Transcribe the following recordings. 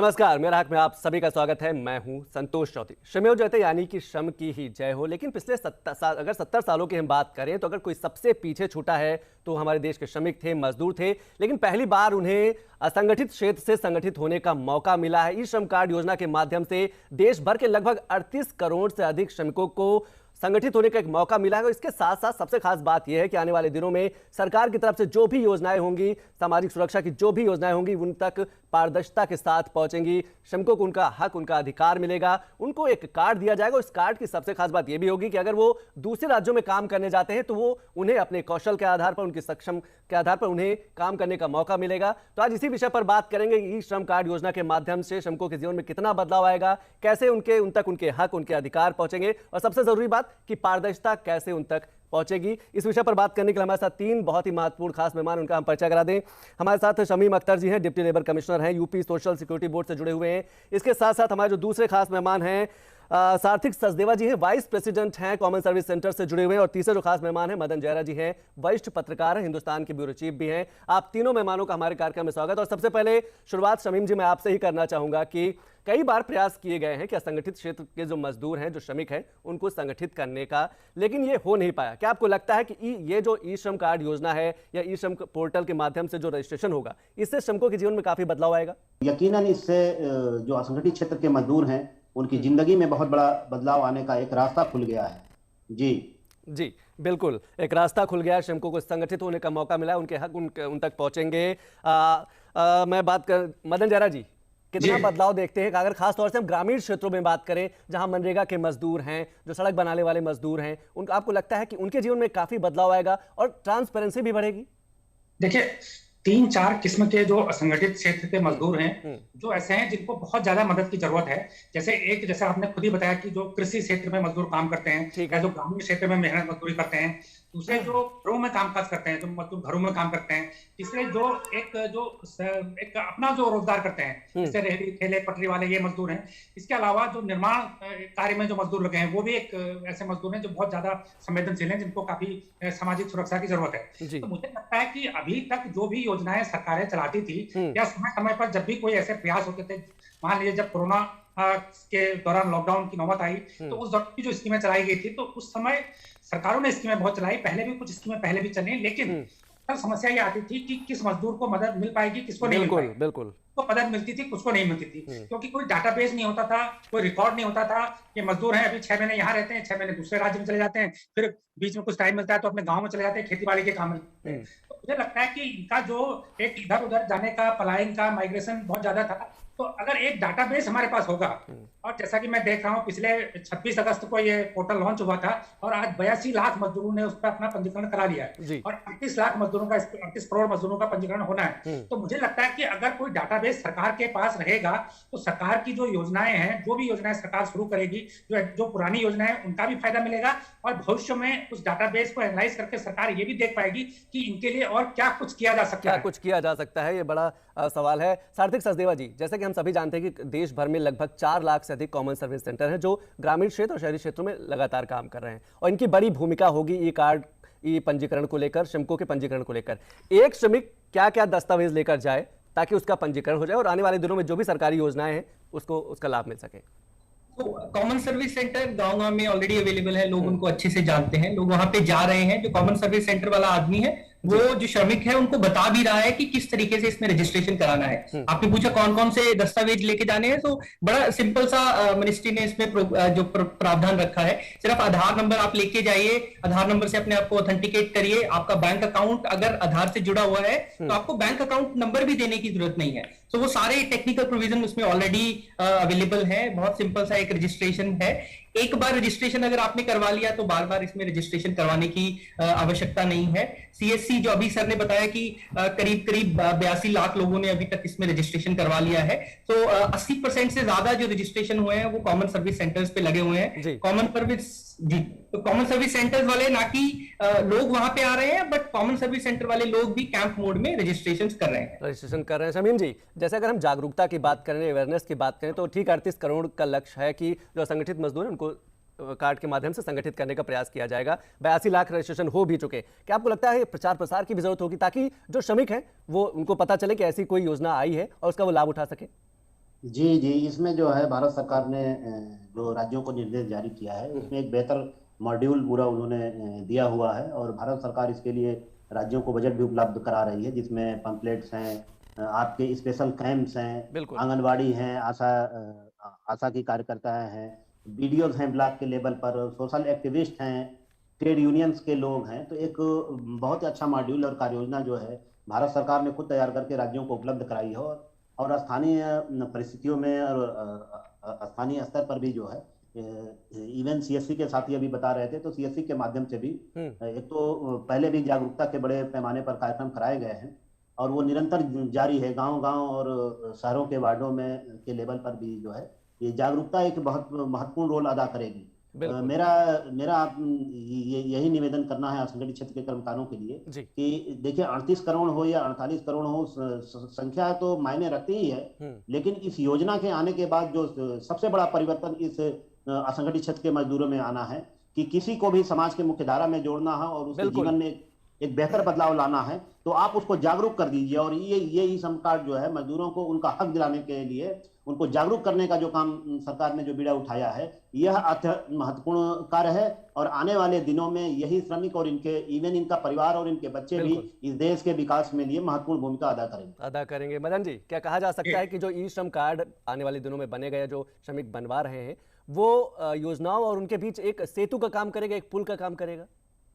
नमस्कार, मेरा हक में आप सभी का स्वागत है। मैं हूं संतोष चौधरी। श्रमेव जयते यानी कि श्रम की ही जय हो। लेकिन पिछले 70 सालों की हम बात करें तो अगर कोई सबसे पीछे छूटा है तो हमारे देश के श्रमिक थे, मजदूर थे। लेकिन पहली बार उन्हें असंगठित क्षेत्र से संगठित होने का मौका मिला है। ई श्रम कार्ड योजना के माध्यम से देश भर के लगभग 38 करोड़ से अधिक श्रमिकों को संगठित होने का एक मौका मिला है। और इसके साथ साथ सबसे खास बात यह है कि आने वाले दिनों में सरकार की तरफ से जो भी योजनाएं होंगी, सामाजिक सुरक्षा की जो भी योजनाएं होंगी, उन तक पारदर्शिता के साथ पहुंचेंगी। श्रमिकों को उनका हक, उनका अधिकार मिलेगा। उनको एक कार्ड दिया जाएगा। इस कार्ड की सबसे खास बात यह भी होगी कि अगर वो दूसरे राज्यों में काम करने जाते हैं तो वो उन्हें अपने कौशल के आधार पर, उनके सक्षम के आधार पर उन्हें काम करने का मौका मिलेगा। तो आज इसी विषय पर बात करेंगे। ई श्रम कार्ड योजना के माध्यम से श्रमिकों के जीवन में कितना बदलाव आएगा, कैसे उन तक उनके हक, उनके अधिकार पहुंचेंगे, और सबसे जरूरी बात कि पारदर्शिता कैसे उन तक पहुंचेगी। इस विषय पर बात करने के लिए हमारे साथ तीन बहुत ही महत्वपूर्ण खास मेहमान, उनका हम परिचय करा दें। हमारे साथ शमीम अख्तर जी हैं, डिप्टी लेबर कमिश्नर हैं, यूपी सोशल सिक्योरिटी बोर्ड से जुड़े हुए हैं। इसके साथ साथ हमारे जो दूसरे खास मेहमान हैं सार्थिक सचदेवा जी हैं, वाइस प्रेसिडेंट हैं, कॉमन सर्विस सेंटर से जुड़े हुए हैं। और तीसरे जो खास मेहमान हैं मदन जयरा जी हैं, वरिष्ठ पत्रकार हैं, हिंदुस्तान के ब्यूरो चीफ भी हैं। आप तीनों मेहमानों का हमारे कार्यक्रम में स्वागत। और सबसे पहले शुरुआत शमीम जी मैं आपसे ही करना चाहूंगा कि कई बार प्रयास किए गए हैं कि असंगठित क्षेत्र के जो मजदूर हैं, जो श्रमिक हैं, उनको संगठित करने का, लेकिन ये हो नहीं पाया। क्या आपको लगता है कि ये जो ई श्रम कार्ड योजना है या ई श्रम पोर्टल के माध्यम से जो रजिस्ट्रेशन होगा, इससे श्रमिकों के जीवन में काफी बदलाव आएगा? यकीनन इससे जो असंगठित क्षेत्र के मजदूर हैं उनकी जिंदगी में बहुत बड़ा बदलाव आने का एक रास्ता खुल गया है। जी बिल्कुल, एक रास्ता खुल गया है। श्रमिकों को संगठित होने का मौका मिला है, उनके हक उन तक पहुंचेंगे। मैं बात कर मदन जयरा जी, कितना बदलाव देखते हैं अगर खास तौर से हम ग्रामीण क्षेत्रों में बात करें, जहां मनरेगा के मजदूर हैं, जो सड़क बनाने वाले मजदूर हैं, उनका आपको लगता है कि उनके जीवन में काफी बदलाव आएगा और ट्रांसपेरेंसी भी बढ़ेगी? देखिए, 3-4 किस्म के जो असंगठित क्षेत्र के मजदूर हैं, जो ऐसे हैं जिनको बहुत ज्यादा मदद की जरूरत है। जैसे आपने खुद ही बताया कि जो कृषि क्षेत्र में मजदूर काम करते हैं, या जो ग्रामीण क्षेत्र में मेहनत मजदूरी करते हैं, दूसरे जो घरों में कामकाज करते हैं, जो मजदूर घरों में काम करते हैं, तीसरे जो एक अपना जो रोजगार करते हैं, जैसे रेहड़ी ठेले पटरी वाले ये मजदूर हैं। इसके अलावा जो निर्माण कार्य में जो मजदूर लगे हैं, वो भी एक ऐसे मजदूर हैं जो बहुत ज्यादा संवेदनशील हैं, जिनको काफी सामाजिक सुरक्षा की जरूरत है। तो मुझे लगता है कि अभी तक जो भी योजनाएं सरकारें चलाती थी, या समय समय पर जब भी कोई ऐसे प्रयास होते थे, मान लीजिए जब कोरोना के दौरान लॉकडाउन की नौबत आई, तो उस दौरान जो स्कीमें चलाई गई थी, तो उस समय सरकारों ने स्कीमें बहुत चलाई। पहले भी कुछ स्कीमें पहले भी चली, लेकिन समस्या ये आती थी कि किस मजदूर को मदद मिल पाएगी, किसको नहीं मिल पाएगी। बिल्कुल को मदद मिलती थी, कुछ को नहीं मिलती थी, क्योंकि कोई डाटाबेस नहीं होता था, कोई रिकॉर्ड नहीं होता था। ये मजदूर हैं, अभी 6 महीने यहाँ रहते हैं, 6 महीने दूसरे राज्य में चले जाते हैं, फिर बीच में कुछ टाइम मिलता है तो अपने गांव में चले जाते हैं, खेती बाड़ी के काम में। तो मुझे लगता है कि इनका जो एक इधर उधर जाने का, पलायन का, माइग्रेशन बहुत ज्यादा था। तो अगर एक डाटाबेस हमारे पास होगा, और जैसा कि मैं देख रहा हूँ पिछले 26 अगस्त को ये पोर्टल लॉन्च हुआ था, और आज 82 लाख मजदूरों ने उस पर अपना पंजीकरण करा लिया है, और 38 लाख मजदूरों का, 38 करोड़ मजदूरों का पंजीकरण होना है। तो मुझे लगता है कि अगर कोई डाटाबेस सरकार के पास रहेगा, तो सरकार की जो योजनाएं हैं, जो भी योजनाएं सरकार शुरू करेगी, जो पुरानी योजनाएं हैं, उनका भी फायदा मिलेगा। और भविष्य में उस डाटाबेस को एनालाइज करके सरकार ये भी देख पाएगी कि इनके लिए और क्या कुछ किया जा सकता है। ये बड़ा सवाल है। सार्थिक सचदेवा जी, जैसे कि हम सभी जानते हैं कि देश भर में लगभग 4 लाख से अधिक कॉमन सर्विस सेंटर हैं, जो ग्रामीण क्षेत्र और शहरी क्षेत्रों में लगातार काम कर रहे हैं, और इनकी बड़ी भूमिका होगी ई कार्ड, ई पंजीकरण को लेकर, श्रमिकों के पंजीकरण को लेकर। एक श्रमिक क्या क्या दस्तावेज लेकर जाए ताकि उसका पंजीकरण हो जाए और आने वाले दिनों में जो भी सरकारी योजनाएं हैं उसका लाभ मिल सके? तो कॉमन सर्विस सेंटर गांव में ऑलरेडी अवेलेबल है, लोग उनको अच्छे से जानते हैं, लोग वहां पे जा रहे हैं। जो कॉमन सर्विस सेंटर वाला आदमी है, वो जो श्रमिक है, उनको बता भी रहा है कि किस तरीके से इसमें रजिस्ट्रेशन कराना है। आपने पूछा कौन कौन से दस्तावेज लेके जाने हैं, तो बड़ा सिंपल सा मिनिस्ट्री ने इसमें जो प्रावधान रखा है। सिर्फ आधार नंबर आप लेके जाइए, आधार नंबर से अपने आप को ऑथेंटिकेट करिए। आपका बैंक अकाउंट अगर आधार से जुड़ा हुआ है तो आपको बैंक अकाउंट नंबर भी देने की जरूरत नहीं है। तो वो सारे टेक्निकल प्रोविजन उसमें ऑलरेडी अवेलेबल है। बहुत सिंपल सा एक रजिस्ट्रेशन है। एक बार रजिस्ट्रेशन अगर आपने करवा लिया तो बार बार इसमें रजिस्ट्रेशन करवाने की आवश्यकता नहीं है। सीएससी जो अभी सर ने बताया कि करीब 82 लाख लोगों ने अभी तक इसमें रजिस्ट्रेशन करवा लिया है। तो 80% से ज्यादा जो रजिस्ट्रेशन हुए हैं वो कॉमन सर्विस सेंटर्स पे लगे हुए हैं। कॉमन सर्विस सेंटर्स वाले, ना कि लोग वहां पे आ रहे हैं, बट कॉमन सर्विस सेंटर वाले लोग भी कैंप मोड में रजिस्ट्रेशन कर रहे हैं। शमीम जी, जैसे अगर हम जागरूकता की बात करें, अवेयरनेस की बात करें, तो ठीक 38 करोड़ का लक्ष्य है कि जो असंगठित मजदूर हैं उनको कार्ड के माध्यम से संगठित करने का प्रयास किया जाएगा। 82 लाख रजिस्ट्रेशन हो भी चुके। क्या आपको लगता है प्रचार प्रसार की भी जरूरत होगी ताकि जो श्रमिक हैं वो उनको पता चले कि ऐसी कोई योजना आई है और उसका वो लाभ उठा सके? जी जी, इसमें जो है भारत सरकार ने जो राज्यों को निर्देश जारी किया है उसमें एक बेहतर मॉड्यूल पूरा उन्होंने दिया हुआ है, और भारत सरकार इसके लिए राज्यों को बजट भी उपलब्ध करा रही है, जिसमें पंपलेट्स हैं, आपके स्पेशल कैंप्स हैं, बिल्कुल। आंगनवाड़ी हैं, आशा की कार्यकर्ता हैं, बीडीओज हैं ब्लॉक के लेवल पर, सोशल एक्टिविस्ट हैं, ट्रेड यूनियंस के लोग हैं। तो एक बहुत ही अच्छा मॉड्यूल और कार्य योजना जो है भारत सरकार ने खुद तैयार करके राज्यों को उपलब्ध कराई है, और स्थानीय परिस्थितियों में और स्थानीय स्तर पर भी जो है, इवन सीएससी के साथी अभी बता रहे थे, तो सीएससी के माध्यम से भी एक तो पहले भी जागरूकता के बड़े पैमाने पर कार्यक्रम कराए गए हैं, और वो निरंतर जारी है। गांव-गांव और शहरों के वार्डों में के लेवल पर भी जो है ये जागरूकता एक बहुत महत्वपूर्ण रोल अदा करेगी। मेरा मेरा यही निवेदन करना है असंगठित क्षेत्र के कर्मकारों के लिए कि देखिए 38 करोड़ हो या 48 करोड़ हो, संख्या तो मायने रखती ही है, लेकिन इस योजना के आने के बाद जो सबसे बड़ा परिवर्तन इस असंगठित क्षेत्र के मजदूरों में आना है कि किसी को भी समाज के मुख्य धारा में जोड़ना है और उसके जीवन में एक बेहतर बदलाव लाना है, तो आप उसको जागरूक कर दीजिए। और ये ई श्रम कार्ड जो है मजदूरों को उनका हक दिलाने के लिए उनको जागरूक करने का जो काम सरकार ने जो बीड़ा उठाया है, यह अत्यंत महत्वपूर्ण कार्य है, और आने वाले दिनों में यही श्रमिक और इनका परिवार और इनके बच्चे भी इस देश के विकास में लिए महत्वपूर्ण भूमिका अदा करेंगे। मदन जी, क्या कहा जा सकता है कि जो ई श्रम कार्ड आने वाले दिनों में बनेगा या जो श्रमिक बनवा रहे हैं वो योजनाओं और उनके बीच एक सेतु का काम करेगा, एक पुल का काम करेगा?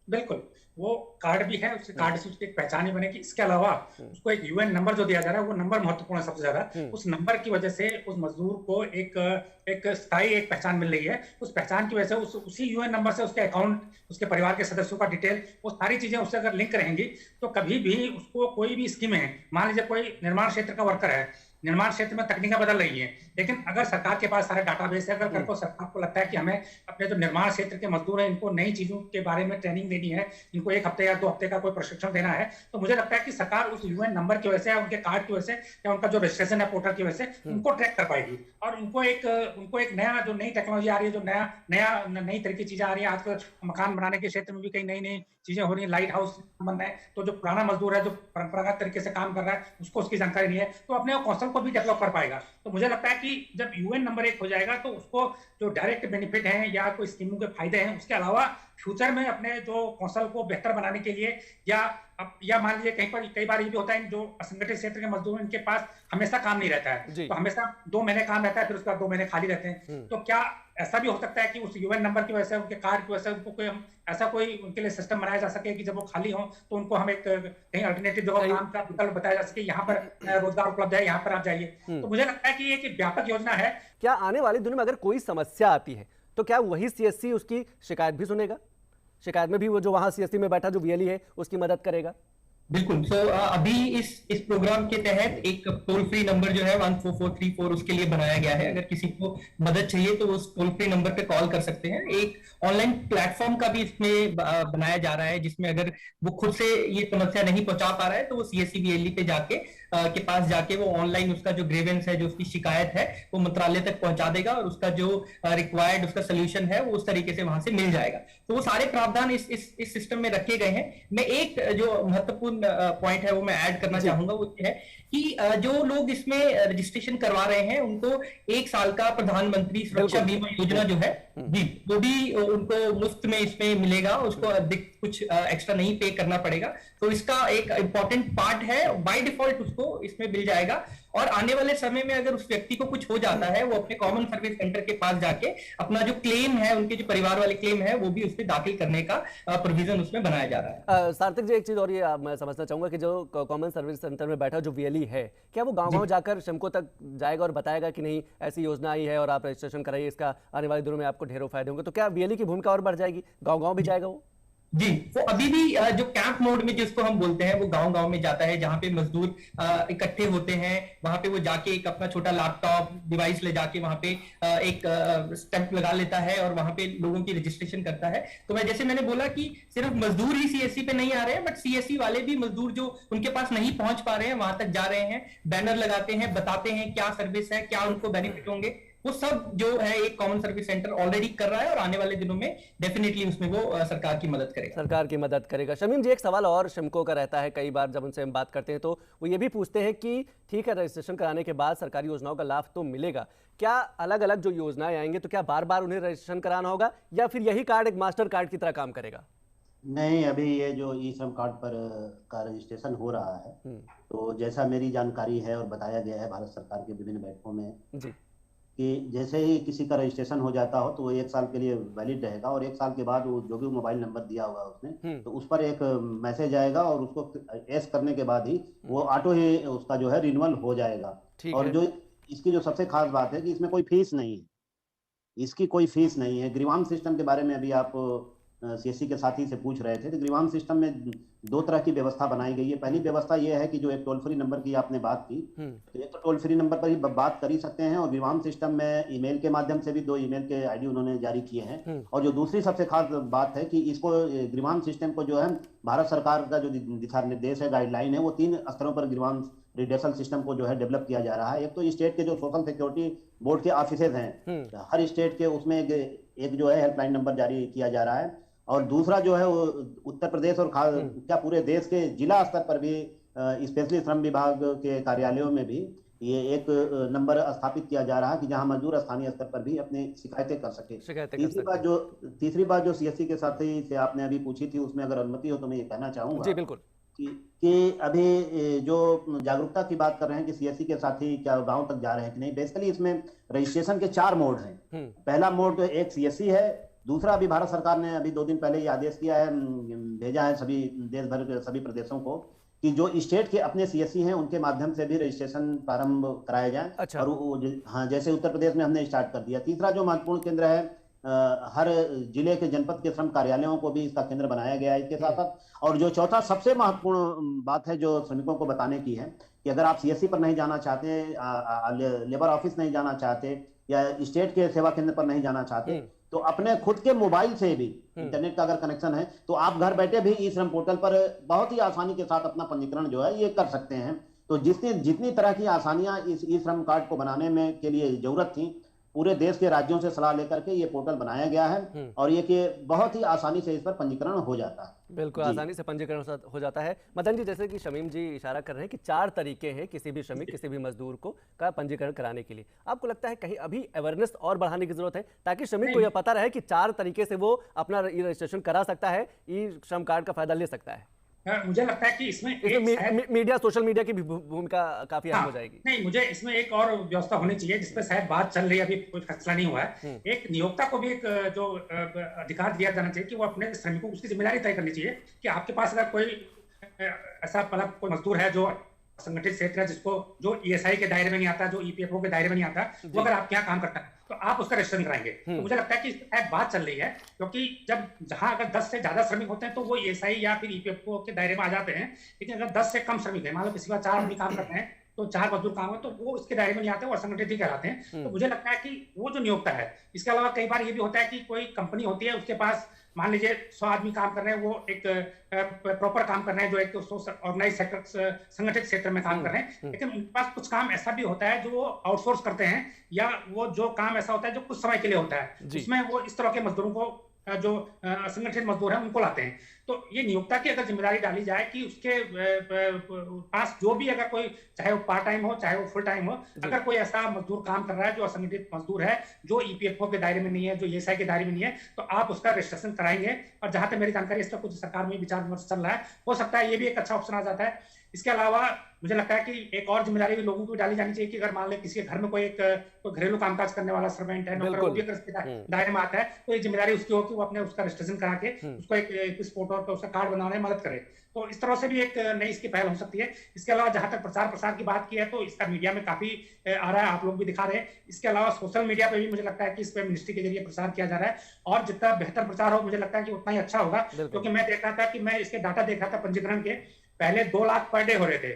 बिल्कुल, वो कार्ड भी है, उसके कार्ड से उसकी एक पहचान ही बनेगी। इसके अलावा उसको एक यूएन नंबर जो दिया जा रहा है, वो नंबर महत्वपूर्ण है सबसे ज्यादा। उस नंबर की वजह से उस मजदूर को एक स्थायी एक पहचान मिल रही है। उस पहचान की वजह से उसी यूएन नंबर से उसके अकाउंट, उसके परिवार के सदस्यों का डिटेल, वो सारी चीजें उससे अगर लिंक रहेंगी तो कभी भी उसको कोई भी स्कीम है, मान लीजिए कोई निर्माण क्षेत्र का वर्कर है, निर्माण क्षेत्र में तकनीकें बदल रही हैं, लेकिन अगर सरकार के पास सारे डाटाबेस है, अगर सरकार को लगता है कि हमें अपने जो निर्माण क्षेत्र के मजदूर हैं इनको नई चीजों के बारे में ट्रेनिंग देनी है, इनको 1 हफ्ते या 2 हफ्ते का कोई प्रशिक्षण देना है, तो मुझे लगता है कि सरकार उस यूएन नंबर की वजह से, उनके कार्ड की वजह से या उनका जो रजिस्ट्रेशन है पोर्टल की वजह से उनको ट्रैक कर पाएगी, और उनको एक नया जो नई टेक्नोलॉजी आ रही है, जो नई तरह की चीजें आ रही है। आजकल मकान बनाने के क्षेत्र में भी कई नई चीजें हो रही है, लाइट हाउस बन रहे हैं, तो जो पुराना मजदूर है जो परंपरागत तरीके से काम कर रहा है उसको उसकी जानकारी नहीं है, तो अपने कौशल को भी डेवलप कर पाएगा। तो मुझे लगता है कि जब यूएन नंबर 1 हो जाएगा तो उसको जो डायरेक्ट बेनिफिट है या कोई स्कीमों के फायदे हैं, उसके अलावा फ्यूचर में अपने जो कौशल को बेहतर बनाने के लिए या मान लीजिए कई बार ये भी होता है जो असंगठित क्षेत्र के मजदूर इनके पास हमेशा काम नहीं रहता है, तो हमेशा 2 महीने काम रहता है, फिर उसके बाद 2 महीने खाली रहते हैं। तो क्या ऐसा भी हो सकता है कि उस यूएन नंबर की वजह से, उनके कार्ड की वजह से उनको ऐसा कोई उनके लिए सिस्टम बनाया जा सके कि जब वो खाली हो तो उनको हम एक कहीं अल्टरनेटिव जगह काम का विकल्प बताया जा सके, यहाँ पर रोजगार उपलब्ध है, यहाँ पर आप जाइए। तो मुझे लगता है कि एक व्यापक योजना है। क्या आने वाले दिनों में अगर कोई समस्या आती है तो क्या वही सीएससी उसकी शिकायत भी सुनेगा? शिकायत में भी वो जो वहां सीएससी में बैठा जो वीएलई है उसकी मदद करेगा? बिल्कुल। तो अभी इस प्रोग्राम के तहत एक टोल फ्री नंबर जो है 14434 उसके लिए बनाया गया है। अगर किसी को मदद चाहिए तो उस टोल फ्री नंबर पे कॉल कर सकते हैं। एक ऑनलाइन प्लेटफॉर्म का भी इसमें बनाया जा रहा है, जिसमें अगर वो खुद से ये समस्या नहीं पहुंचा पा रहा है तो वो सीएससी वीएलई पे के पास जाके वो ऑनलाइन उसका जो ग्रीवेंस है, जो उसकी शिकायत है, वो मंत्रालय तक पहुंचा देगा और उसका जो रिक्वायर्ड उसका सोल्यूशन है वो उस तरीके से वहां से मिल जाएगा। तो वो सारे प्रावधान इस सिस्टम में रखे गए हैं। मैं एक जो महत्वपूर्ण पॉइंट है वो मैं ऐड करना चाहूंगा, वो है कि जो लोग इसमें रजिस्ट्रेशन करवा रहे हैं उनको 1 साल का प्रधानमंत्री सुरक्षा बीमा योजना जो है जी, वो भी उनको मुफ्त में इसमें मिलेगा, उसको अधिक कुछ एक्स्ट्रा नहीं पे करना पड़ेगा। तो इसका एक इंपॉर्टेंट पार्ट है, बाय डिफॉल्ट उसको इसमें मिल जाएगा। और आने वाले समय में अगर उस व्यक्ति को कुछ हो जाता है, वो अपने कॉमन सर्विस सेंटर के पास जाके अपना जो क्लेम है, उनके जो परिवार वाले क्लेम है, वो भी उसमें दाखिल करने का प्रोविजन उसमें बनाया जा रहा है। सार्थक जी, एक चीज और ये मैं समझना चाहूंगा कि जो कॉमन सर्विस सेंटर में बैठा जो वीएलई है, क्या वो गांव-गांव जाकर श्रमिकों तक जाएगा और बताएगा कि नहीं ऐसी योजना आई है और आप रजिस्ट्रेशन कराइए, इसका आने वाले दिनों में आपको ढेरों फायदे होंगे? तो क्या वीएलई की भूमिका और बढ़ जाएगी, गाँव-गाँव भी जाएगा वो? जी, वो अभी भी जो कैंप मोड में जिसको हम बोलते हैं, वो गांव-गांव में जाता है, जहां पे मजदूर इकट्ठे होते हैं। वहां पे वो जाके एक अपना छोटा लैपटॉप डिवाइस ले जाके वहां पे एक स्टैंप लगा लेता है और वहां पे लोगों की रजिस्ट्रेशन करता है। तो जैसे मैंने बोला कि सिर्फ मजदूर ही सीएससी पे नहीं आ रहे हैं, बट सीएससी वाले भी मजदूर जो उनके पास नहीं पहुंच पा रहे हैं वहां तक जा रहे हैं, बैनर लगाते हैं, बताते हैं क्या सर्विस है, क्या उनको बेनिफिट होंगे, वो सब जो है एक कॉमन सर्विस सेंटर ऑलरेडी कर रहा है और आने वाले दिनों में डेफिनेटली उसमें वो सरकार की मदद करेगा। सरकार की मदद करेगा। शमीम जी, एक सवाल और श्रमिकों का रहता है, कई बार जब उनसे हम बात करते हैं तो वो ये भी पूछते हैं कि ठीक है, रजिस्ट्रेशन कराने के बाद सरकारी योजनाओं का लाभ तो मिलेगा, क्या अलग अलग जो योजनाएं आएंगे तो क्या बार बार उन्हें रजिस्ट्रेशन कराना होगा या फिर यही कार्ड एक मास्टर कार्ड की तरह काम करेगा? नहीं, अभी ये जो ई श्रम कार्ड पर का रजिस्ट्रेशन हो रहा है, तो जैसा मेरी जानकारी है और बताया गया है भारत सरकार के विभिन्न बैठकों में जी, कि जैसे ही किसी का रजिस्ट्रेशन हो जाता हो तो वो 1 साल के लिए वैलिड रहेगा और 1 साल के बाद वो जो भी मोबाइल नंबर दिया होगा उसने तो उस पर एक मैसेज आएगा और उसको एस करने के बाद ही वो ऑटो ही उसका जो है रिन्यूअल हो जाएगा। और जो इसकी जो सबसे खास बात है कि इसमें कोई फीस नहीं है, इसकी कोई फीस नहीं है। ग्रीवाम सिस्टम के बारे में अभी आप सीएससी के साथी से पूछ रहे थे, तो ग्रीवाम सिस्टम में 2 तरह की व्यवस्था बनाई गई है। पहली व्यवस्था यह है कि जो एक टोल फ्री नंबर की आपने बात की, तो एक तो टोल फ्री नंबर पर ही बात कर ही सकते हैं और ग्रीवाम सिस्टम में ईमेल के माध्यम से भी 2 ईमेल के आईडी उन्होंने जारी किए हैं। और जो दूसरी सबसे खास बात है कि इसको ग्रीवाम सिस्टम को जो है भारत सरकार का जो दिशा निर्देश है, गाइडलाइन है, वो 3 स्तरों पर ग्रीवाम रिडेशन सिस्टम को जो है डेवलप किया जा रहा है। एक तो स्टेट के जो सोशल सिक्योरिटी बोर्ड के ऑफिसेज हैं, हर स्टेट के उसमें एक जो है हेल्पलाइन नंबर जारी किया जा रहा है और दूसरा जो है वो उत्तर प्रदेश और क्या पूरे देश के जिला स्तर पर भी स्पेशली श्रम विभाग के कार्यालयों में भी ये एक नंबर स्थापित किया जा रहा है कि जहां मजदूर स्थानीय स्तर पर भी अपनी शिकायतें कर सके। तीसरी बात जो सीएससी के साथी से आपने अभी पूछी थी, उसमें अगर अनुमति हो तो मैं ये कहना चाहूंगा जी बिल्कुल कि अभी जो जागरूकता की बात कर रहे हैं कि सीएससी के साथी क्या गांव तक जा रहे हैं कि नहीं, बेसिकली इसमें रजिस्ट्रेशन के 4 मोड हैं। पहला मोड तो एक सीएससी है, दूसरा अभी भारत सरकार ने अभी 2 दिन पहले ये आदेश किया है, भेजा है सभी देश भर के सभी प्रदेशों को कि जो स्टेट के अपने सीएससी हैं उनके माध्यम से भी रजिस्ट्रेशन प्रारंभ कराया जाए। अच्छा। और हाँ, जैसे उत्तर प्रदेश में हमने स्टार्ट कर दिया। तीसरा जो महत्वपूर्ण केंद्र है, हर जिले के जनपद के श्रम कार्यालयों को भी इसका केंद्र बनाया गया है इसके साथ साथ। और जो चौथा सबसे महत्वपूर्ण बात है जो श्रमिकों को बताने की है कि अगर आप सीएससी पर नहीं जाना चाहते, लेबर ऑफिस नहीं जाना चाहते या स्टेट के सेवा केंद्र पर नहीं जाना चाहते, तो अपने खुद के मोबाइल से भी इंटरनेट का अगर कनेक्शन है तो आप घर बैठे भी ई श्रम पोर्टल पर बहुत ही आसानी के साथ अपना पंजीकरण जो है ये कर सकते हैं। तो जितनी तरह की आसानियां इस ई श्रम कार्ड को बनाने में के लिए जरूरत थी, पूरे देश के राज्यों से सलाह लेकर के ये पोर्टल बनाया गया है और ये कि बहुत ही आसानी से इस पर पंजीकरण हो जाता है। बिल्कुल आसानी से पंजीकरण हो जाता है। मदन जी, जैसे कि शमीम जी इशारा कर रहे हैं कि 4 तरीके हैं किसी भी श्रमिक, किसी भी मजदूर को का पंजीकरण कराने के लिए, आपको लगता है कहीं अभी अवेयरनेस और बढ़ाने की जरूरत है ताकि श्रमिक को यह पता रहे कि 4 तरीके से वो अपना ई रजिस्ट्रेशन करा सकता है, ई श्रम कार्ड का फायदा ले सकता है? मुझे लगता है कि इसमें मीडिया, सोशल मीडिया की भी भूमिका काफी अहम हो जाएगी। नहीं, मुझे इसमें एक और व्यवस्था होनी चाहिए जिसपे शायद बात चल रही है, अभी कोई फैसला नहीं हुआ है। एक नियोक्ता को भी एक जो अधिकार दिया जाना चाहिए कि वो अपने श्रमिकों को उसकी जिम्मेदारी तय करनी चाहिए कि आपके पास अगर कोई ऐसा मतलब कोई मजदूर है जो संगठित क्षेत्र है, जिसको जो ईएसआई के दायरे में नहीं आता, जो ईपीएफओ के दायरे में नहीं आता, वो अगर आपके यहाँ काम करता है तो आप उसका रजिस्ट्रेशन कराएंगे। तो मुझे लगता है कि शायद बात चल रही है, क्योंकि जब जहां अगर 10 से ज्यादा श्रमिक होते हैं तो वो ईएसआई या फिर ईपीएफओ के दायरे में आ जाते हैं, लेकिन अगर 10 से कम श्रमिक है, मान लो किसी का 4 आदमी काम करते हैं तो 4 मजदूर काम है तो वो इसके दायरे में नहीं आते और असंगठित ही कहलाते हैं। तो मुझे लगता है कि वो जो नियोक्ता है, इसके अलावा कई बार ये भी होता है कि कोई कंपनी होती है, उसके पास मान लीजिए 100 आदमी काम कर रहे हैं, वो एक प्रॉपर काम कर रहे हैं, जो एक ऑर्गेनाइज सेक्टर संगठित क्षेत्र में काम कर रहे हैं, लेकिन उनके पास कुछ काम ऐसा भी होता है जो वो आउटसोर्स करते हैं, या वो जो काम ऐसा होता है जो कुछ समय के लिए होता है, जिसमें वो इस तरह के मजदूरों को जो असंगठित मजदूर हैं उनको लाते हैं। तो ये नियोक्ता की अगर जिम्मेदारी डाली जाए कि उसके पास जो भी अगर कोई, चाहे वो पार्ट टाइम हो चाहे वो फुल टाइम हो, अगर कोई ऐसा मजदूर काम कर रहा है जो असंगठित मजदूर है, जो ईपीएफओ के दायरे में नहीं है, जो ईएसआई के दायरे में नहीं है, तो आप उसका रजिस्ट्रेशन कराएंगे। और जहां तक मेरी जानकारी, इस पर कुछ सरकार में विचार विमर्श चल रहा है, हो सकता है ये भी एक अच्छा ऑप्शन आ जाता है। इसके अलावा मुझे लगता है कि एक और जिम्मेदारी भी लोगों को डाली जानी चाहिए कि अगर मान लें किसी के घर में कोई घरेलू कामकाज करने वाला सर्वेंट है, नौकर, वो भी अगर इसके दायरे में आता है, तो ये जिम्मेदारी उसकी हो कि वो अपने उसका रजिस्ट्रेशन करा के उसको एक फोटो और उसका कार्ड बनाने में मदद करे। तो इस तरह से भी एक नई इसकी पहल हो सकती है। इसके अलावा जहां तक प्रचार प्रसार की बात की है, तो इसका मीडिया में काफी आ रहा है, आप लोग भी दिखा रहे हैं। इसके अलावा सोशल मीडिया पे भी मुझे लगता है कि इस पे मिनिस्ट्री के जरिए प्रचार किया जा रहा है, और जितना बेहतर प्रचार हो मुझे लगता है कि उतना ही अच्छा होगा। क्योंकि मैं देख रहा था कि मैं इसके डाटा देख रहा था पंजीकरण के, पहले 2 लाख पर डे हो रहे थे,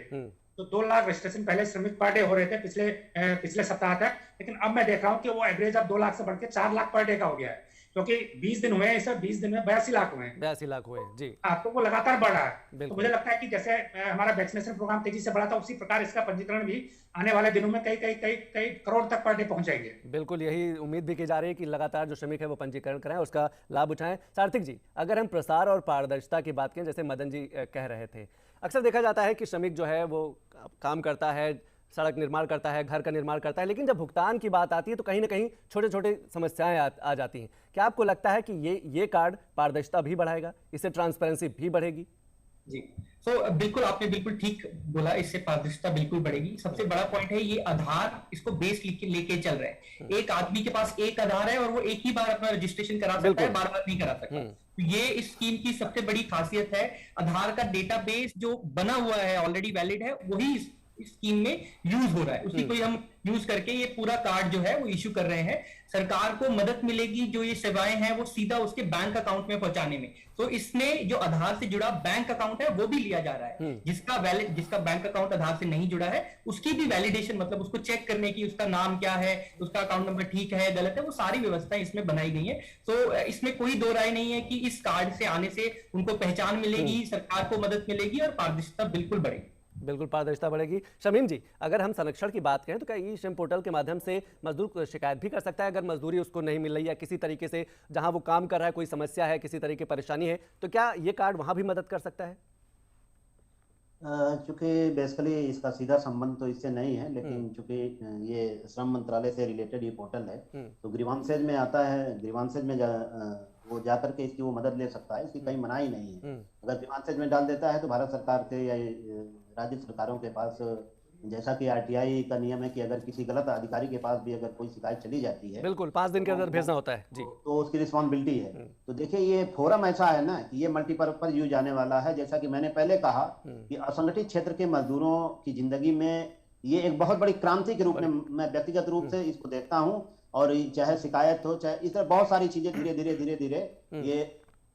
तो 2 लाख रजिस्ट्रेशन पहले श्रमिक पर डे हो रहे थे पिछले सप्ताह तक, लेकिन अब मैं देख रहा हूं कि वो एवरेज अब 2 लाख से बढ़ के 4 लाख पर डे का हो गया है। क्योंकि 20 दिन हुए हैं, इस 20 दिन में 82 लाख हुए हैं। 82 लाख हुए जी। हाँ, तो वो लगातार बढ़ रहा है। तो मुझे लगता है कि जैसे हमारा वैक्सीनेशन प्रोग्राम तेजी से बढ़ा था, उसी प्रकार इसका पंजीकरण भी आने वाले दिनों में कई करोड़ तक पर डे पहुंच जाएंगे। बिल्कुल, यही उम्मीद भी की जा रही है कि लगातार जो श्रमिक है वो पंजीकरण कराएं, उसका लाभ उठाएं। सार्थक जी, अगर हम प्रसार और पारदर्शिता की बात करें, जैसे मदन जी कह रहे थे, अक्सर देखा जाता है कि श्रमिक जो है वो काम करता है, सड़क निर्माण करता है, घर का निर्माण करता है, लेकिन जब भुगतान की बात आती है तो कहीं ना कहीं छोटे छोटे समस्याएं आ जाती हैं। क्या आपको लगता है कि ये कार्ड पारदर्शिता भी बढ़ाएगा, इससे ट्रांसपेरेंसी भी बढ़ेगी? जी, बिल्कुल आपने बिल्कुल ठीक बोला, इससे पारदर्शिता बिल्कुल बढ़ेगी। सबसे बड़ा पॉइंट है ये आधार, इसको बेस लेके चल रहे हैं। एक आदमी के पास एक आधार है और वो एक ही बार अपना रजिस्ट्रेशन करा सकता है, बार बार नहीं करा सकता। तो ये इस स्कीम की सबसे बड़ी खासियत है। आधार का डेटाबेस जो बना हुआ है, ऑलरेडी वैलिड है, वही इस स्कीम में यूज हो रहा है, उसी को हम यूज करके ये पूरा कार्ड जो है वो इश्यू कर रहे हैं। सरकार को मदद मिलेगी जो ये सेवाएं हैं वो सीधा उसके बैंक अकाउंट में पहुंचाने में। तो इसमें जो आधार से जुड़ा बैंक अकाउंट है वो भी लिया जा रहा है। जिसका बैंक अकाउंट आधार से नहीं जुड़ा है उसकी भी वैलिडेशन, मतलब उसको चेक करने की, उसका नाम क्या है, उसका अकाउंट नंबर ठीक है गलत है, वो सारी व्यवस्थाएं इसमें बनाई गई है। तो इसमें कोई दो राय नहीं है कि इस कार्ड से आने से उनको पहचान मिलेगी, सरकार को मदद मिलेगी और पारदर्शिता बिल्कुल बढ़ेगी। बिल्कुल पारदर्शिता बढ़ेगी। शमीम जी, अगर हम संरक्षण की बात करें तो क्या ई श्रम पोर्टल के माध्यम से मजदूर शिकायत भी कर सकता है अगर मजदूरी उसको नहीं मिल रही है, किसी तरीके से जहां वो काम कर रहा है कोई समस्या है, किसी तरह की परेशानी है, तो क्या ये कार्ड वहां भी मदद कर सकता है? चूंकि बेसिकली इसका सीधा संबंध तो इससे नहीं है, लेकिन चूंकि ये श्रम मंत्रालय से रिलेटेड ये पोर्टल है, तो ग्रीवांसेज में आता है। ग्रीवांसेज में वो जाकर के इसकी वो मदद ले सकता है, इसकी कहीं मनाही नहीं है। अगर ग्रीवांसेज में डाल देता है तो भारत सरकार से या राज्य सरकारों के पास, जैसा कि आरटीआई का नियम है कि अगर किसी गलत अधिकारी के पास भी अगर कोई शिकायत चली जाती है, बिल्कुल 5 दिन के अंदर भेजना होता है जी, तो उसकी रिस्पॉन्सिबिलिटी है। तो देखिए ये फोरम ऐसा है ना कि ये मल्टीपर्पज यूज आने वाला है। जैसा कि मैंने पहले कहा कि असंगठित क्षेत्र के मजदूरों की जिंदगी में ये एक बहुत बड़ी क्रांति के रूप में मैं व्यक्तिगत रूप से इसको देखता हूँ। और चाहे शिकायत हो, चाहे इस तरह बहुत सारी चीजें धीरे धीरे ये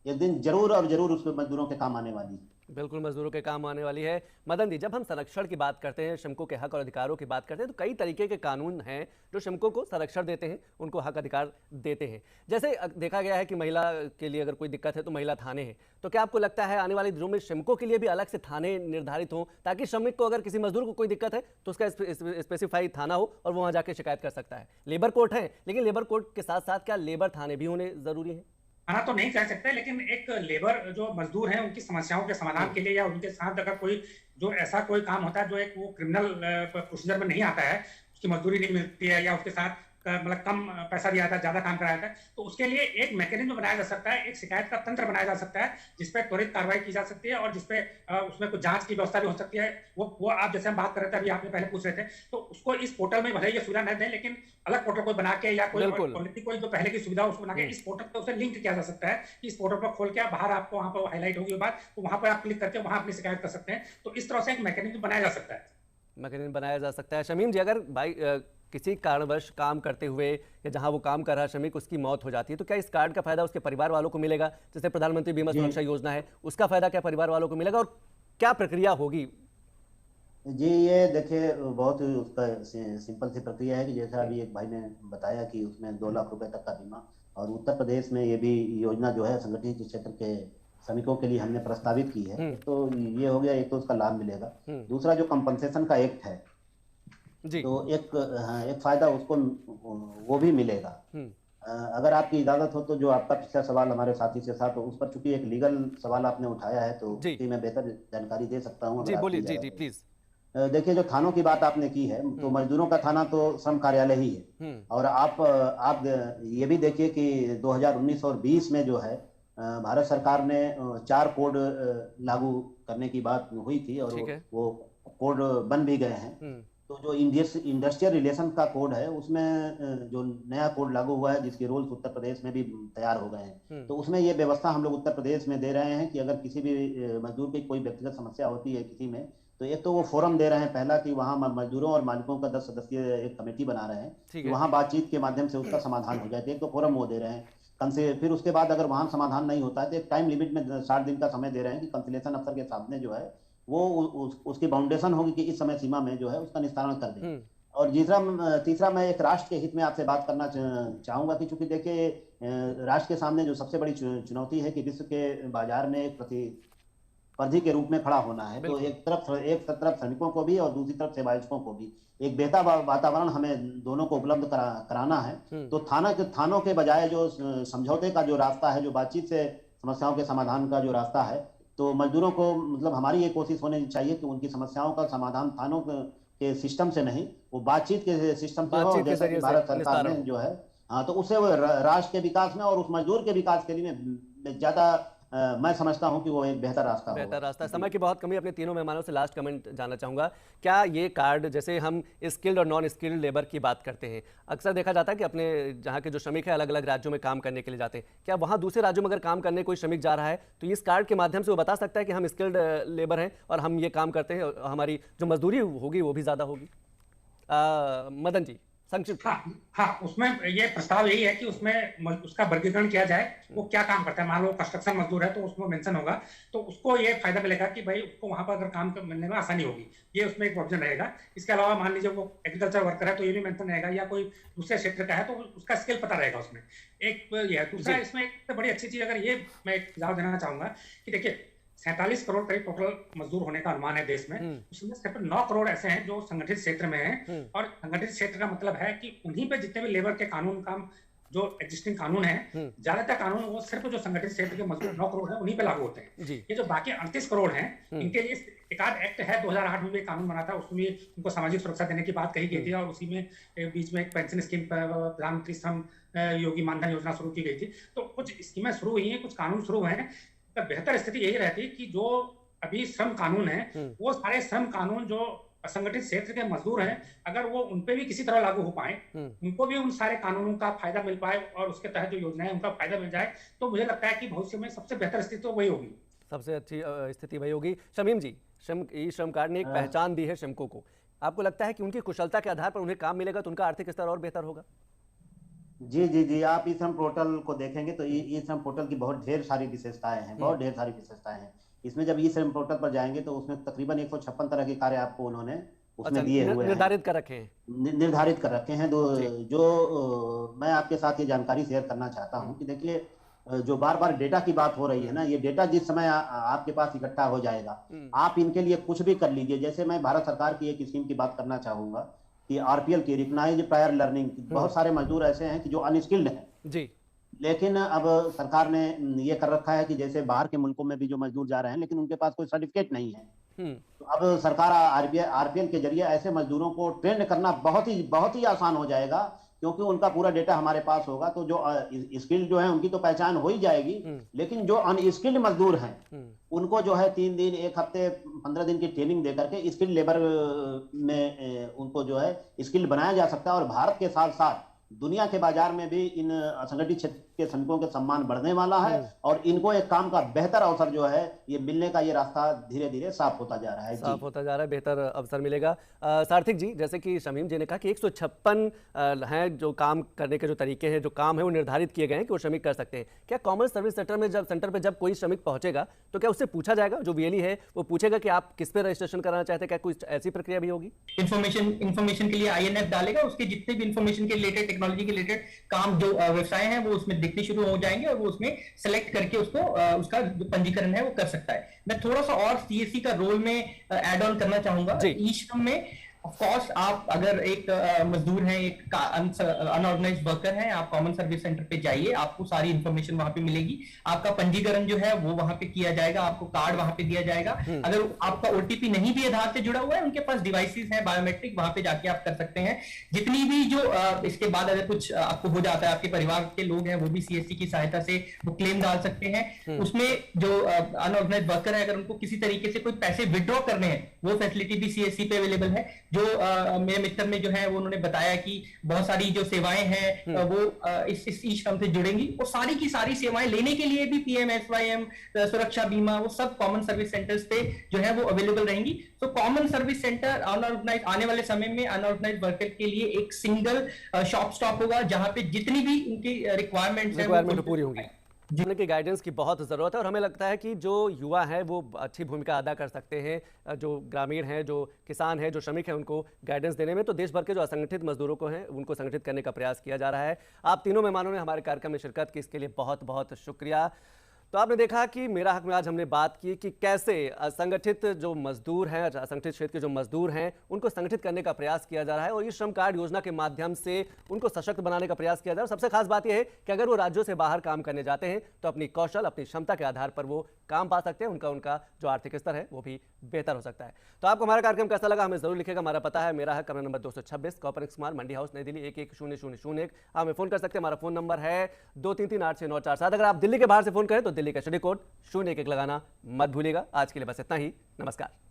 एक दिन जरूर और जरूर उस मजदूरों के काम आने वाली है। बिल्कुल मजदूरों के काम आने वाली है। मदन जी, जब हम संरक्षण की बात करते हैं, श्रमिकों के हक और अधिकारों की बात करते हैं, तो कई तरीके के कानून हैं जो श्रमिकों को संरक्षण देते हैं, उनको हक अधिकार देते हैं। जैसे देखा गया है कि महिला के लिए अगर कोई दिक्कत है तो महिला थाने हैं, तो क्या आपको लगता है आने वाले दिनों में श्रमिकों के लिए भी अलग से थाने निर्धारित हों, ताकि श्रमिक को अगर किसी मजदूर को कोई दिक्कत है तो उसका स्पेसिफाई थाना हो और वो वहाँ जाकर शिकायत कर सकता है? लेबर कोर्ट है, लेकिन लेबर कोर्ट के साथ साथ क्या लेबर थाने भी होने जरूरी है? हाँ, तो नहीं कह सकते, लेकिन एक लेबर जो मजदूर हैं उनकी समस्याओं के समाधान के लिए या उनके साथ अगर कोई जो ऐसा कोई काम होता है जो एक वो क्रिमिनल प्रोसीजर में नहीं आता है, उसकी मजदूरी नहीं मिलती है या उसके साथ मतलब कम पैसा दिया जाता है, ज्यादा काम कराया जाता है, तो उसके लिए एक मैकेनिज्म बनाया जा सकता है, एक शिकायत का तंत्र बनाया जा सकता है जिसपे त्वरित कार्रवाई की जा सकती है और जिसपे उसमें कुछ जांच की व्यवस्था भी हो सकती है। वो आप जैसे हम बात कर रहे थे, अभी आपने पहले पूछ रहे थे, तो उसको इस पोर्टल में भले ये सुविधा न दें, लेकिन अलग पोर्टल को बना के या कोई जो पहले की सुविधा उसको बना के इस पोर्टल पर उसे लिंक किया जा सकता है कि इस पोर्टल पर खोल के बाहर आपको वहां पर हाईलाइट होगी बात, तो वहां पर आप क्लिक करके वहां अपनी शिकायत कर सकते हैं। तो इस तरह से एक मैकेनिज्म बनाया जा सकता है। मैकेनिज्म बनाया जा सकता है। शमीम जी, अगर भाई किसी कारणवश काम करते हुए या जहां वो काम कर रहा श्रमिक उसकी मौत हो जाती है, तो क्या इस कार्ड का फायदा उसके परिवार वालों को मिलेगा? जैसे प्रधानमंत्री बीमा सुरक्षा योजना है, उसका फायदा क्या परिवार वालों को मिलेगा और क्या प्रक्रिया होगी? जी, ये देखिए बहुत ही उसका सिंपल सी प्रक्रिया है कि जैसा अभी एक भाई ने बताया कि उसमें 2 लाख रुपए तक का बीमा, और उत्तर प्रदेश में ये भी योजना जो है संगठित क्षेत्र के श्रमिकों के लिए हमने प्रस्तावित की है। तो ये हो गया, एक तो उसका लाभ मिलेगा। दूसरा जो कंपनसेशन का एक्ट है जी, तो एक फायदा उसको वो भी मिलेगा। अगर आपकी इजाजत हो तो जो आपका पिछला सवाल हमारे साथी से था, तो उस पर चूंकि एक लीगल सवाल आपने उठाया है, तो मैं बेहतर जानकारी दे सकता हूँ। जी बोलिए। जी प्लीज। देखिए, जो थानों की बात आपने की है, तो मजदूरों का थाना तो श्रम कार्यालय ही है। और आप ये भी देखिए कि 2019 और 20 में जो है भारत सरकार ने 4 कोड लागू करने की बात हुई थी और वो कोड बन भी गए हैं। तो जो इंडस्ट्रियल रिलेशन का कोड है, उसमें जो नया कोड लागू हुआ है जिसके रूल्स उत्तर प्रदेश में भी तैयार हो गए हैं, तो उसमें ये व्यवस्था हम लोग उत्तर प्रदेश में दे रहे हैं कि अगर किसी भी मजदूर की कोई व्यक्तिगत समस्या होती है किसी में, तो एक तो वो फोरम दे रहे हैं पहला कि वहाँ मजदूरों और मालिकों का 10 सदस्यीय एक कमेटी बना रहे हैं कि वहाँ बातचीत के माध्यम से उसका समाधान हो जाए। एक तो फोरम वो दे रहे हैं कम से, फिर उसके बाद अगर वहाँ समाधान नहीं होता है तो एक टाइम लिमिट में 60 दिन का समय दे रहे हैं कि कंसिलेशन अफसर के सामने जो है वो उसकी बाउंडेशन होगी कि इस समय सीमा में जो है उसका निस्तारण कर दें। और तीसरा मैं एक राष्ट्र के हित में आपसे बात करना चाहूंगा कि चूंकि देखिए राष्ट्र के सामने जो सबसे बड़ी चुनौती है कि विश्व के बाजार में एक प्रतिस्पर्धी के रूप में खड़ा होना है। तो एक तरफ श्रमिकों को भी और दूसरी तरफ सेवायतों को भी एक बेहतर वातावरण हमें दोनों को उपलब्ध कराना है। तो थानों के बजाय जो समझौते का जो रास्ता है, जो बातचीत से समस्याओं के समाधान का जो रास्ता है, तो मजदूरों को मतलब हमारी ये कोशिश होनी चाहिए कि उनकी समस्याओं का समाधान थानों के सिस्टम से नहीं, वो बातचीत के सिस्टम से हो, जैसा कि भारत सरकार ने जो है, हाँ, तो उससे वो राष्ट्र के विकास में और उस मजदूर के विकास के लिए ज्यादा मैं समझता हूं कि वो एक बेहतर रास्ता है। समय की बहुत कमी, अपने तीनों मेहमानों से लास्ट कमेंट जानना चाहूंगा। क्या ये कार्ड, जैसे हम स्किल्ड और नॉन स्किल्ड लेबर की बात करते हैं, अक्सर देखा जाता है कि अपने जहाँ के जो श्रमिक है अलग अलग राज्यों में काम करने के लिए जाते हैं, क्या वहाँ दूसरे राज्यों में अगर काम करने कोई श्रमिक जा रहा है तो इस कार्ड के माध्यम से वो बता सकता है कि हम स्किल्ड लेबर हैं और हम ये काम करते हैं, हमारी जो मजदूरी होगी वो भी ज़्यादा होगी? मदन जी संक्षिप्त। हाँ, उसमें ये प्रस्ताव यही है कि उसमें उसका वर्गीकरण किया जाए, वो क्या काम करता है। मान लो कंस्ट्रक्शन मजदूर है तो उसमें मेंशन होगा, तो उसको ये फायदा मिलेगा कि भाई उसको वहां पर अगर काम मिलने में आसानी होगी, ये उसमें एक ऑप्शन रहेगा। इसके अलावा मान लीजिए वो एग्रीकल्चर वर्कर है तो ये भी मेंशन रहेगा, या कोई दूसरे क्षेत्र का है तो उसका स्किल पता रहेगा उसमें। एक ये है। दूसरा इसमें एक बड़ी अच्छी चीज, अगर ये मैं एक सुझाव देना चाहूंगा कि देखिए 47 करोड़ करीब टोटल मजदूर होने का अनुमान है देश में, उसमें सिर्फ 9 करोड़ ऐसे हैं जो संगठित क्षेत्र में हैं। और संगठित क्षेत्र का मतलब है कि उन्हीं पे जितने भी लेबर के कानून का जो एग्जिस्टिंग कानून है, ज्यादातर कानून वो सिर्फ जो संगठित क्षेत्र के मजदूर 9 करोड़ है उन्हीं पे लागू होते हैं। ये जो बाकी 38 करोड़ हैं, इनके लिए एक आध एक्ट है, 2008 में भी कानून बना था, उसमें उनको सामाजिक सुरक्षा देने की बात कही गई थी, और उसी में बीच में एक पेंशन स्कीम, प्रधानमंत्री श्रम योगी मानधन योजना शुरू की गई थी। तो कुछ स्कीमें शुरू हुई हैं, कुछ कानून शुरू हुए हैं। बेहतर स्थिति यही रहती है कि जो अभी श्रम कानून है, वो सारे श्रम कानून जो असंगठित क्षेत्र के मजदूर हैं, अगर वो उनपे भी किसी तरह लागू हो पाए, उनको भी उन सारे कानूनों का फायदा मिल पाए और उसके तहत जो योजनाएं उनका फायदा मिल जाए, तो मुझे लगता है कि भविष्य में सबसे बेहतर स्थिति तो वही होगी, सबसे अच्छी स्थिति वही होगी। शमीम जी, श्रम कार्ड ने एक पहचान दी है श्रमिकों को, आपको लगता है कि उनकी कुशलता के आधार पर उन्हें काम मिलेगा तो उनका आर्थिक स्तर और बेहतर होगा? जी, आप ई श्रम पोर्टल को देखेंगे तो ई श्रम पोर्टल की बहुत ढेर सारी विशेषताएं हैं, इसमें जब ई श्रम पोर्टल पर जाएंगे तो उसमें तकरीबन 156 तरह के कार्य आपको उन्होंने उसमें दिए हुए हैं, निर्धारित कर रखे हैं। जो मैं आपके साथ ये जानकारी शेयर करना चाहता हूँ कि देखिए, जो बार बार डेटा की बात हो रही है ना, ये डेटा जिस समय आपके पास इकट्ठा हो जाएगा, आप इनके लिए कुछ भी कर लीजिए। जैसे मैं भारत सरकार की एक स्कीम की बात करना चाहूंगा कि आरपीएल की, रिकॉग्नाइज्ड प्रायर लर्निंग, बहुत सारे मजदूर ऐसे हैं कि जो अनस्किल्ड हैं जी, लेकिन अब सरकार ने ये कर रखा है कि जैसे बाहर के मुल्कों में भी जो मजदूर जा रहे हैं लेकिन उनके पास कोई सर्टिफिकेट नहीं है, तो अब सरकार आरपीएल के जरिए ऐसे मजदूरों को ट्रेन करना बहुत ही आसान हो जाएगा, क्योंकि उनका पूरा डेटा हमारे पास होगा। तो जो स्किल्ड जो है उनकी तो पहचान हो ही जाएगी, लेकिन जो अनस्किल्ड मजदूर हैं उनको जो है 3 दिन, 1 हफ्ते, 15 दिन की ट्रेनिंग दे करके स्किल्ड लेबर में उनको जो है स्किल्ड बनाया जा सकता है। और भारत के साथ साथ दुनिया के बाजार में भी इन असंगठित क्षेत्र के श्रमिकों के सम्मान बढ़ने वाला है, और इनको एक काम का बेहतर अवसर जो है ये मिलने का, ये रास्ता धीरे धीरे साफ होता जा रहा है, बेहतर अवसर मिलेगा। सार्थिक जी, जैसे कि शमीम जी ने कहा कि 156 हैं जो काम करने के जो तरीके हैं, जो काम है वो निर्धारित किए गए हैं कि वो श्रमिक कर सकते हैं। क्या कॉमन सर्विस सेंटर में जब कोई श्रमिक पहुंचेगा तो क्या उससे पूछा जाएगा, जो वीएलई है वो पूछेगा कि आप किस पे रजिस्ट्रेशन कराना चाहते हैं? क्या कोई ऐसी प्रक्रिया भी होगी? इन्फॉर्मेशन के लिए INF डालेगा, उसके जितने भी इन्फॉर्मेशन के रिलेटेड, टेक्नोलॉजी के रिलेटेड काम जो व्यवसाय हैं वो उसमें दिखने शुरू हो जाएंगे, और वो उसमें सेलेक्ट करके उसको उसका जो पंजीकरण है वो कर सकता है। मैं थोड़ा सा और CSC का रोल में ऐड ऑन करना चाहूंगा। ई श्रम में ऑफ कोर्स आप अगर एक मजदूर हैं, एक अनऑर्गेनाइज्ड वर्कर हैं, आप कॉमन सर्विस सेंटर पे जाइए, आपको सारी इंफॉर्मेशन वहां पे मिलेगी, आपका पंजीकरण जो है वो वहां पे किया जाएगा, आपको कार्ड वहां पे दिया जाएगा। अगर आपका OTP नहीं भी आधार से जुड़ा हुआ है, उनके पास डिवाइसेस हैं बायोमेट्रिक, वहां पे जाके आप कर सकते हैं। जितनी भी जो इसके बाद अगर कुछ आपको हो जाता है, आपके परिवार के लोग हैं वो भी CSC की सहायता से वो क्लेम डाल सकते हैं। उसमें जो अनऑर्गेनाइज्ड वर्कर है, अगर उनको किसी तरीके से कोई पैसे विड्रॉ करने हैं, वो फैसिलिटी भी CSC पे अवेलेबल है। जो मेरे मित्र में जो है वो उन्होंने बताया कि बहुत सारी जो सेवाएं हैं वो इस ई श्रम से जुड़ेंगी, और सारी की सारी सेवाएं लेने के लिए भी PMSYM, सुरक्षा बीमा, वो सब कॉमन सर्विस सेंटर्स पे जो है वो अवेलेबल रहेंगी। तो कॉमन सर्विस सेंटर अनऑर्गेनाइज आने वाले समय में अनऑर्गेनाइज्ड वर्कर के लिए एक सिंगल शॉप स्टॉप होगा, जहां पे जितनी भी उनकी रिक्वायरमेंट्स हैं वो पूरी होंगी। जीवन की गाइडेंस की बहुत ज़रूरत है और हमें लगता है कि जो युवा हैं वो अच्छी भूमिका अदा कर सकते हैं, जो ग्रामीण हैं, जो किसान हैं, जो श्रमिक हैं, उनको गाइडेंस देने में। तो देश भर के जो असंगठित मजदूरों को हैं उनको संगठित करने का प्रयास किया जा रहा है। आप तीनों मेहमानों ने हमारे कार्यक्रम में शिरकत की, इसके लिए बहुत बहुत शुक्रिया। तो आपने देखा कि मेरा हक में आज हमने बात की कि कैसे असंगठित जो मजदूर हैं, असंगठित क्षेत्र के जो मजदूर हैं, उनको संगठित करने का प्रयास किया जा रहा है और इस श्रम कार्ड योजना के माध्यम से उनको सशक्त बनाने का प्रयास किया जा रहा है। और सबसे खास बात यह है कि अगर वो राज्यों से बाहर काम करने जाते हैं तो अपनी कौशल, अपनी क्षमता के आधार पर वो काम पा सकते हैं, उनका जो आर्थिक स्तर है वो भी बेहतर हो सकता है। तो आपको हमारा कार्यक्रम कैसा लगा हमें जरूर लिखेगा। हमारा पता है मेरा हक, कमरा नंबर 226, कॉर्पोरेट मार्ग, मंडी हाउस, नई दिल्ली 110001। हमें फोन कर सकते हैं। हमारा फोन नंबर है 23386947। अगर आप दिल्ली के बाहर से फोन करें तो दिल्ली का स्टडी कोड 011 लगाना मत भूलिएगा। आज के लिए बस इतना ही। नमस्कार।